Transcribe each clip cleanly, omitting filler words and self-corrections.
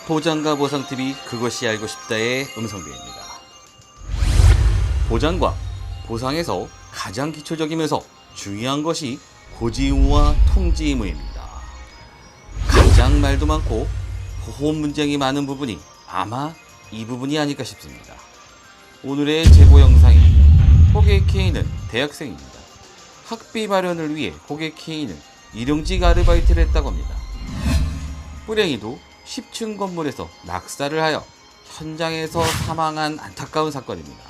보장과 보상TV 그것이 알고 싶다의 음성교입니다. 보장과 보상에서 가장 기초적이면서 중요한 것이 고지 의무와 통지 의무입니다. 가장 말도 많고 보험 문쟁이 많은 부분이 아마 이 부분이 아닐까 싶습니다. 오늘의 제보 영상에 고객 K는 대학생입니다. 학비 마련을 위해 고객 K는 일용직 아르바이트를 했다고 합니다. 불행히도 10층 건물에서 낙사를 하여 현장에서 사망한 안타까운 사건입니다.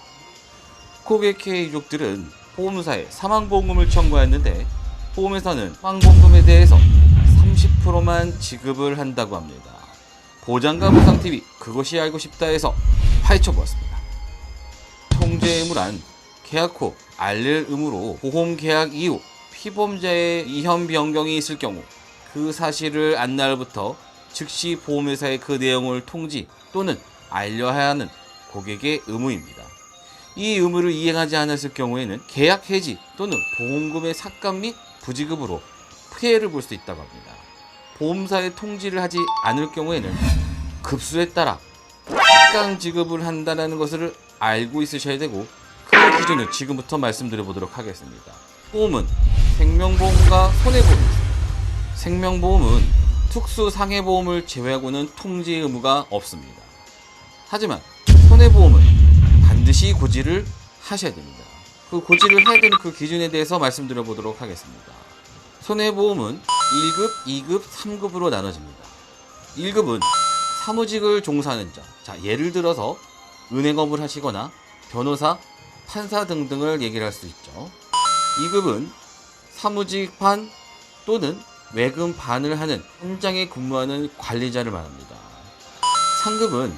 고객 K 유족들은 보험사에 사망보험금을 청구했는데 보험회사는 사망보험금에 대해서 30%만 지급을 한다고 합니다. 보장과 보상TV 그것이 알고 싶다에서 파헤쳐보았습니다. 통제 의무란 계약 후 알릴 의무로 보험 계약 이후 피보험자의 이현 변경이 있을 경우 그 사실을 안날부터 즉시 보험회사에 그 내용을 통지 또는 알려야 하는 고객의 의무입니다. 이 의무를 이행하지 않았을 경우에는 계약 해지 또는 보험금의 삭감 및 부지급으로 피해를 볼 수 있다고 합니다. 보험사에 통지를 하지 않을 경우에는 급수에 따라 삭감 지급을 한다는 것을 알고 있으셔야 되고, 그 기준을 지금부터 말씀드려 보도록 하겠습니다. 보험은 생명보험과 손해보험이 있습니다. 생명보험은 특수 상해보험을 제외하고는 통지 의무가 없습니다. 하지만 손해보험은 반드시 고지를 하셔야 됩니다. 그 고지를 해야 되는 그 기준에 대해서 말씀드려 보도록 하겠습니다. 손해보험은 1급, 2급, 3급으로 나눠집니다. 1급은 사무직을 종사하는 자, 예를 들어서 은행업을 하시거나 변호사, 판사 등등을 얘기를 할 수 있죠. 2급은 사무직 반 또는 외근 반을 하는 현장에 근무하는 관리자를 말합니다. 3급은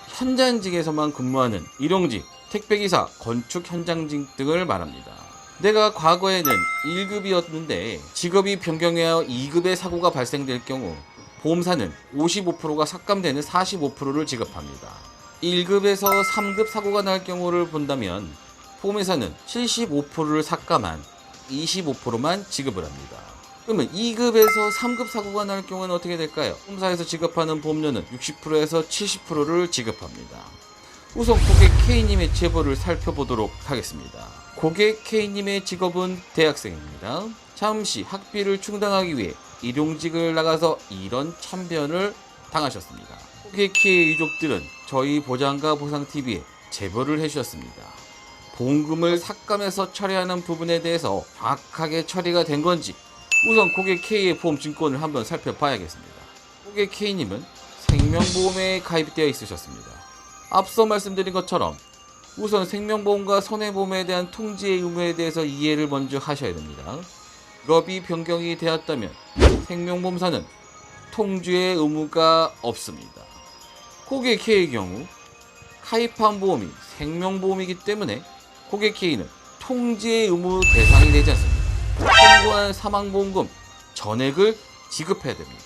현장직에서만 근무하는 일용직, 택배기사, 건축 현장직 등을 말합니다. 내가 과거에는 1급이었는데 직업이 변경하여 2급의 사고가 발생될 경우 보험사는 55%가 삭감되는 45%를 지급합니다. 1급에서 3급 사고가 날 경우를 본다면 보험회사는 75%를 삭감한 25%만 지급을 합니다. 그러면 2급에서 3급 사고가 날 경우는 어떻게 될까요? 보험사에서 지급하는 보험료는 60%에서 70%를 지급합니다. 우선 고객 K님의 제보를 살펴보도록 하겠습니다. 고객 K님의 직업은 대학생입니다. 잠시 학비를 충당하기 위해 일용직을 나가서 이런 참변을 당하셨습니다. 고객 K의 유족들은 저희 보장과 보상TV에 제보를 해주셨습니다. 보험금을 삭감해서 처리하는 부분에 대해서 정확하게 처리가 된 건지 우선 고객 K의 보험증권을 한번 살펴봐야겠습니다. 고객 K님은 생명보험에 가입되어 있으셨습니다. 앞서 말씀드린 것처럼 우선 생명보험과 손해보험에 대한 통지의 의무에 대해서 이해를 먼저 하셔야 됩니다. 직업이 변경이 되었다면 생명보험사는 통지의 의무가 없습니다. 고객 K의 경우 가입한 보험이 생명보험이기 때문에 고객 K는 통지의 의무 대상이 되지 않습니다. 청구한 사망보험금 전액을 지급해야 됩니다.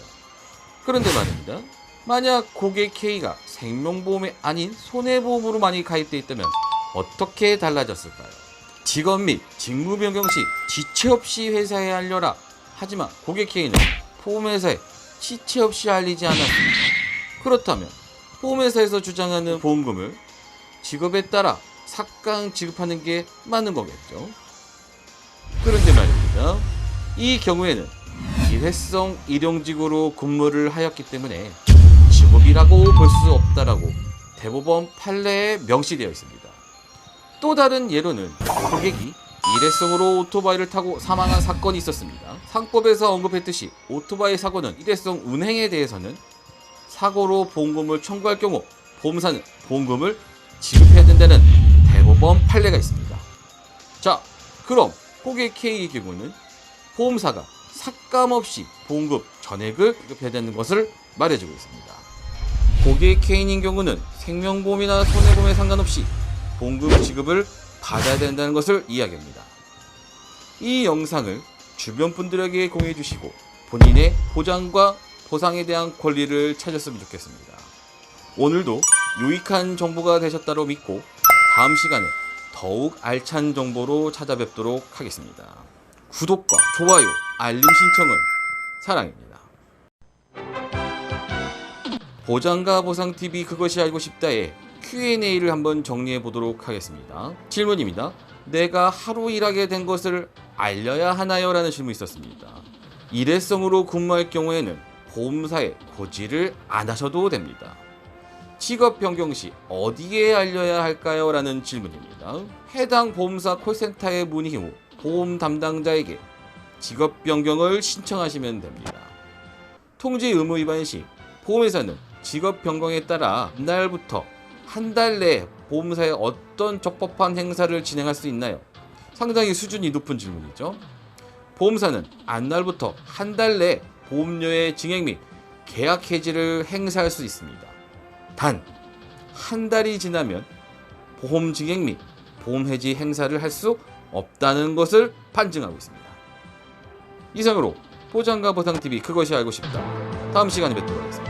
그런데 말입니다. 만약 고객 K가 생명보험이 아닌 손해보험으로 많이 가입되어 있다면 어떻게 달라졌을까요? 직업 및 직무 변경 시 지체 없이 회사에 알려라. 하지만 고객 K는 보험회사에 지체 없이 알리지 않았습니다. 그렇다면 보험회사에서 주장하는 보험금을 직업에 따라 삭감 지급하는 게 맞는 거겠죠. 그런데 말입니다. 이 경우에는 일회성 일용직으로 근무를 하였기 때문에 직업이라고 볼 수 없다라고 대법원 판례에 명시되어 있습니다. 또 다른 예로는 고객이 일회성으로 오토바이를 타고 사망한 사건이 있었습니다. 상법에서 언급했듯이 오토바이 사고는 일회성 운행에 대해서는 사고로 보험금을 청구할 경우 보험사는 보험금을 지급해야 된다는 대법원 판례가 있습니다. 자, 그럼 고객 K의 경우는 보험사가 삭감 없이 보험금 전액을 지급해야 되는 것을 말해주고 있습니다. 고객 K인 경우는 생명보험이나 손해보험에 상관없이 보험금 지급을 받아야 된다는 것을 이야기합니다. 이 영상을 주변 분들에게 공유해 주시고 본인의 보장과 보상에 대한 권리를 찾았으면 좋겠습니다. 오늘도 유익한 정보가 되셨다고 믿고 다음 시간에 더욱 알찬 정보로 찾아뵙도록 하겠습니다. 구독과 좋아요, 알림 신청은 사랑입니다. 보장과 보상TV 그것이 알고 싶다의 Q&A를 한번 정리해 보도록 하겠습니다. 질문입니다. 내가 하루 일하게 된 것을 알려야 하나요? 라는 질문이 있었습니다. 일회성으로 근무할 경우에는 보험사에 고지를 안 하셔도 됩니다. 직업 변경 시 어디에 알려야 할까요? 라는 질문입니다. 해당 보험사 콜센터에 문의 후 보험 담당자에게 직업 변경을 신청하시면 됩니다. 통지 의무 위반 시 보험회사는 직업 변경에 따라 날부터 한 달 내에 보험사에 어떤 적법한 행사를 진행할 수 있나요? 상당히 수준이 높은 질문이죠. 보험사는 안날부터 한 달 내에 보험료의 증액 및 계약 해지를 행사할 수 있습니다. 단, 한 달이 지나면 보험 증액 및 보험 해지 행사를 할 수 없다는 것을 판증하고 있습니다. 이상으로 보장과 보상TV 그것이 알고 싶다. 다음 시간에 뵙도록 하겠습니다.